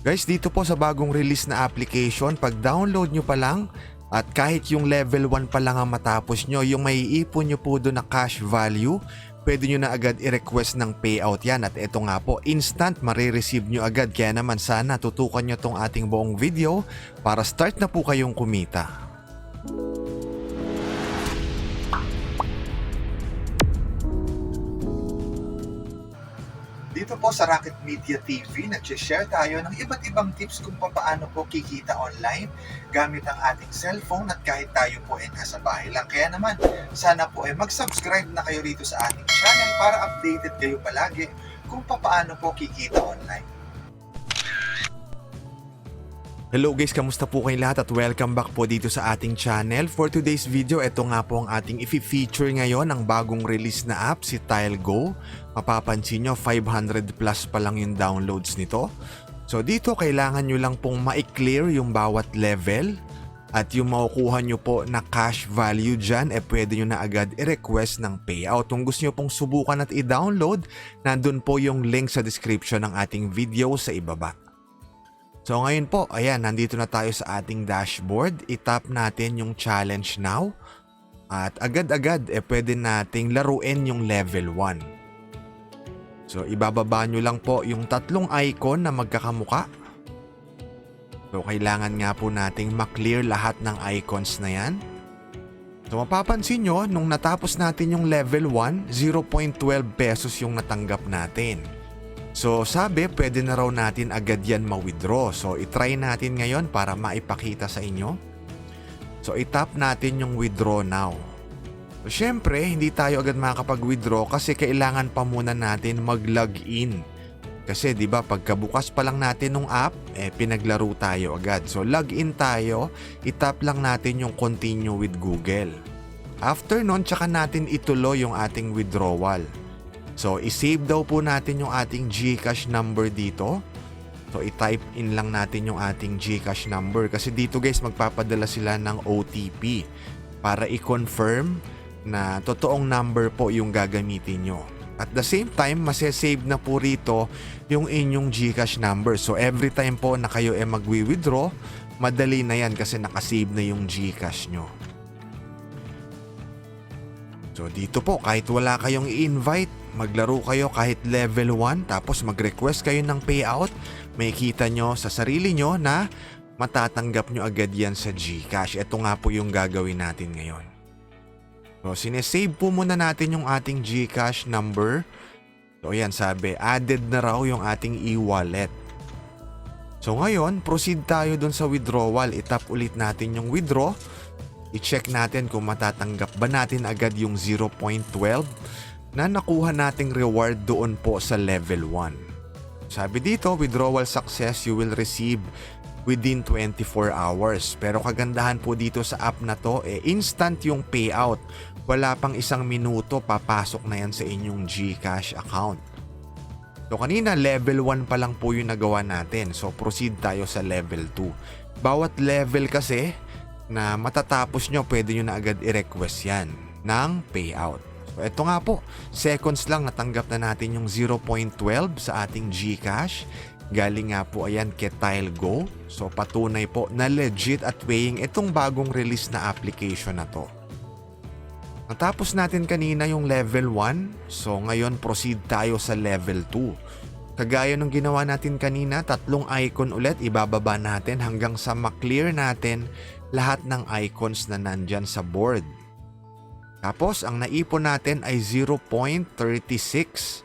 Guys, dito po sa bagong release na application, pag download nyo pa lang at kahit yung level 1 pa lang ang matapos nyo, yung maiipon nyo po doon na cash value, pwede nyo na agad i-request ng payout yan. At ito nga po, instant marireceive nyo agad. Kaya naman sana tutukan nyo tong ating buong video para start na po kayong kumita. Dito po sa Rocket Media TV, nag-share tayo ng iba't ibang tips kung paano po kikita online gamit ang ating cellphone at kahit tayo po ay nasa bahay lang. Kaya naman, sana po ay mag-subscribe na kayo rito sa ating channel para updated kayo palagi kung paano po kikita online. Hello guys, kamusta po kayong lahat at welcome back po dito sa ating channel. For today's video, ito nga po ang ating i-feature ngayon ng bagong release na app, si TileGo. Mapapansin nyo, 500 plus pa lang yung downloads nito. So dito, kailangan nyo lang pong ma-clear yung bawat level at yung makukuha nyo po na cash value dyan, pwede nyo na agad i-request ng payout. Kung gusto nyo pong subukan at i-download, nandun po yung link sa description ng ating video sa ibaba. So ngayon po, ayan, nandito na tayo sa ating dashboard. I-tap natin yung challenge now. At agad-agad, pwede nating laruin yung level 1. So ibababa nyo lang po yung tatlong icon na magkakamuka. So kailangan nga po nating maklear lahat ng icons na yan. So mapapansin nyo, nung natapos natin yung level 1, 0.12 pesos yung natanggap natin. So sabi, pwede na raw natin agad yan ma-withdraw. So itry natin ngayon para maipakita sa inyo. So itap natin yung withdraw now. So syempre, hindi tayo agad makakapag-withdraw kasi kailangan pa muna natin mag-login. Kasi 'di ba, pagkabukas pa lang natin ng app, pinaglaro tayo agad. So login tayo, itap lang natin yung continue with Google. After nun, tsaka natin ituloy yung ating withdrawal. So, i-save daw po natin yung ating GCash number dito. So, i-type in lang natin yung ating GCash number. Kasi dito guys, magpapadala sila ng OTP para i-confirm na totoong number po yung gagamitin nyo. At the same time, masesave na po rito yung inyong GCash number. So, every time po na kayo magwi-withdraw, madali na yan kasi nakasave na yung GCash nyo. So dito po, kahit wala kayong i-invite, maglaro kayo kahit level 1 tapos mag-request kayo ng payout, may kita nyo sa sarili nyo na matatanggap nyo agad yan sa GCash. Ito nga po yung gagawin natin ngayon. So sinesave po muna natin yung ating GCash number. So ayan, sabi, added na raw yung ating e-wallet. So ngayon, proceed tayo dun sa withdrawal. Itap ulit natin yung withdraw. I-check natin kung matatanggap ba natin agad yung 0.12 na nakuha nating reward doon po sa level 1. Sabi dito, withdrawal success, you will receive within 24 hours. Pero kagandahan po dito sa app na to, instant yung payout. Wala pang isang minuto, papasok na yan sa inyong GCash account. So kanina, level 1 pa lang po yung nagawa natin. So proceed tayo sa level 2. Bawat level kasi na matatapos nyo, pwede nyo na agad i-request yan ng payout. So ito nga po, seconds lang natanggap na natin yung 0.12 sa ating GCash. Galing nga po ayan kay TileGo. So patunay po na legit at paying itong bagong release na application na to. Natapos natin kanina yung level 1, so ngayon proceed tayo sa level 2. Kagaya ng ginawa natin kanina, tatlong icon ulit ibababa natin hanggang sa maklear natin lahat ng icons na nandyan sa board. Tapos, ang naipon natin ay 0.36.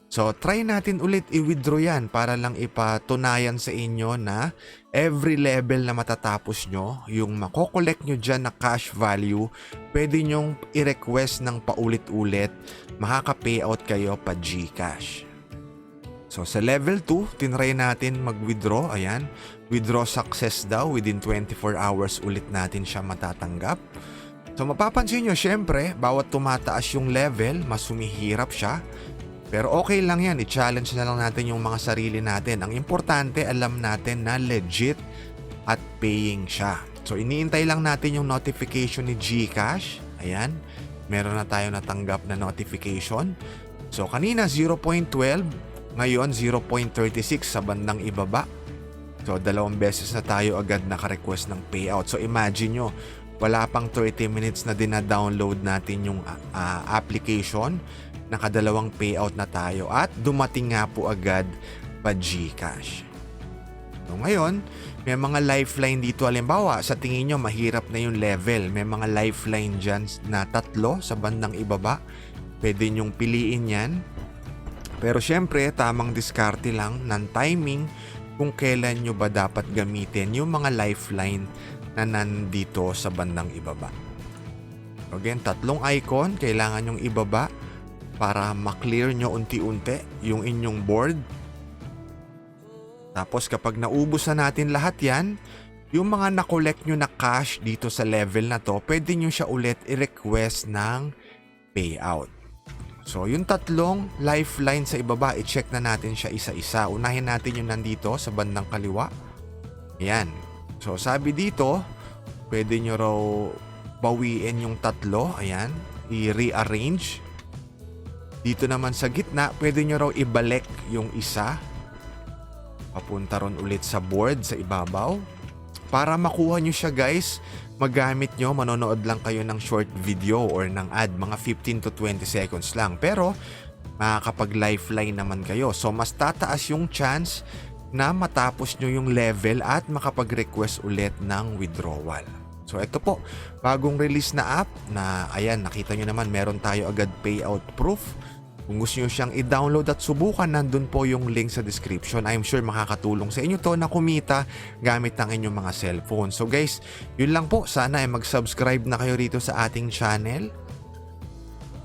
So, try natin ulit i-withdraw yan para lang ipatunayan sa inyo na every level na matatapos nyo, yung makokolect nyo dyan na cash value, pwede nyong i-request ng paulit-ulit, makaka-payout kayo pa GCash. So sa level 2, tinry natin mag-withdraw. Ayan, withdraw success daw. Within 24 hours ulit natin siya matatanggap. So mapapansin nyo, syempre, bawat tumataas yung level, mas sumihirap siya. Pero okay lang yan, i-challenge na lang natin yung mga sarili natin. Ang importante, alam natin na legit at paying siya. So iniintay lang natin yung notification ni GCash. Ayan, meron na tayo natanggap na notification. So kanina 0.12, ngayon 0.36 sa bandang ibaba. So 2 beses na tayo agad naka-request ng payout. So imagine nyo, wala pang 30 minutes na dina-download natin yung application, nakadalawang payout na tayo at dumating nga po agad pa GCash. So ngayon, may mga lifeline dito. Halimbawa, sa tingin nyo mahirap na yung level, may mga lifeline dyan na 3 sa bandang ibaba. Pwede nyong piliin yan. Pero syempre, tamang diskarte lang ng timing kung kailan nyo ba dapat gamitin yung mga lifeline na nandito sa bandang ibaba. Again, 3 icon kailangan nyong ibaba para maklear nyo unti-unti yung inyong board. Tapos kapag naubos na natin lahat yan, yung mga nakolekt nyo na cash dito sa level na to, pwede nyo siya ulit i-request ng payout. So yung 3 lifeline sa ibaba, i-check na natin siya isa-isa. Unahin natin yung nandito sa bandang kaliwa. Ayan. So sabi dito, pwede nyo raw bawiin yung 3. Ayan. I-rearrange. Dito naman sa gitna, pwede nyo raw ibalik yung isa. Papunta ron ulit sa board sa ibabaw. Para makuha nyo siya guys, magamit nyo, manonood lang kayo ng short video or ng ad, mga 15 to 20 seconds lang. Pero makakapag-lifeline naman kayo. So mas tataas yung chance na matapos nyo yung level at makapag-request ulit ng withdrawal. So ito po, bagong release na app na ayan, nakita nyo naman meron tayo agad payout proof. Kung gusto nyo siyang i-download at subukan, nandun po yung link sa description. I'm sure makakatulong sa inyo to na kumita gamit ng inyong mga cellphone. So guys, yun lang po. Sana ay mag-subscribe na kayo rito sa ating channel.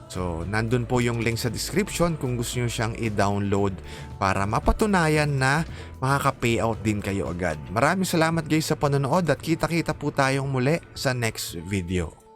So nandun po yung link sa description kung gusto nyo siyang i-download para mapatunayan na makaka-payout din kayo agad. Maraming salamat guys sa panonood at kita-kita po tayong muli sa next video.